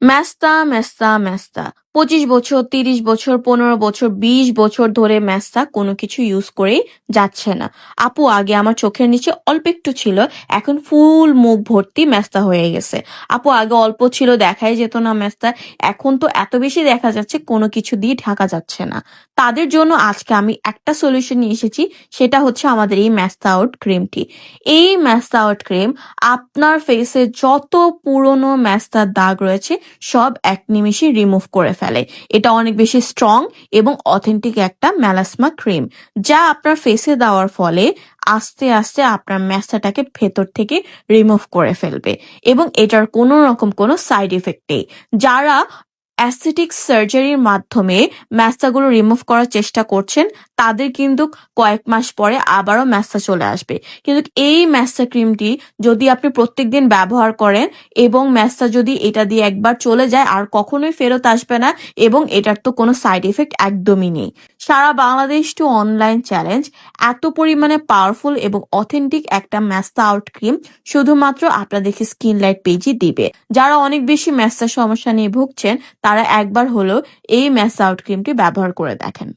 মেস্তা, মেস্তা, মেস্তা। ২৫ বছর, ৩০ বছর, ১৫ বছর, ২০ বছর ধরে মেস্তা কোনো কিছু ইউজ করেই যাচ্ছে না। আপু আগে আমার চোখের নিচে অল্প একটু ছিল, এখন ফুল মুখ ভর্তি মেস্তা হয়ে গেছে। আপু আগে অল্প ছিল দেখাই যেত না মেস্তা, এখন তো এত বেশি দেখা যাচ্ছে কোনো কিছু দিয়ে ঢাকা যাচ্ছে না। তাদের জন্য আজকে আমি একটা সলিউশন নিয়ে এসেছি, সেটা হচ্ছে আমাদের এই মেস্তা আউট ক্রিমটি। এই মেস্তা আউট ক্রিম আপনার ফেসে যত পুরনো মেস্তার দাগ রয়েছে সব এক নিমেষে রিমুভ করে ফেলে। এটা অনেক বেশি স্ট্রং এবং অথেন্টিক একটা মেলাসমা ক্রিম, যা আপনার ফেসে দেওয়ার ফলে আস্তে আস্তে আপনার মেস্তাটাকে ভেতর থেকে রিমুভ করে ফেলবে এবং এটার কোনো রকম কোনো সাইড ইফেক্ট নেই। যারা অ্যাস্থেটিক সার্জারির মাধ্যমে মেস্তাগুলো রিমুভ করার চেষ্টা করছেন, তাদের কিন্তু কয়েক মাস পরে আবারও মেস্তা চলে আসবে। কিন্তু এই মেস্তা ক্রিমটি যদি আপনি প্রত্যেকদিন ব্যবহার করেন এবং মেস্তা যদি এটা দিয়ে একবার চলে যায় আর কখনোই ফেরত আসবে না, এবং এটার তো কোনো সাইড ইফেক্ট একদমই নেই। সারা বাংলাদেশ টু অনলাইন চ্যালেঞ্জ, এত পরিমাণে পাওয়ারফুল এবং অথেন্টিক একটা মেস্তা আউট ক্রিম শুধুমাত্র আপনাদেরকে স্কিন লাইট পেজই দিবে। যারা অনেক বেশি মেস্তার সমস্যা নিয়ে ভুগছেন, তারা একবার হলেও এই মেস্তা আউট ক্রিমটি ব্যবহার করে দেখেন।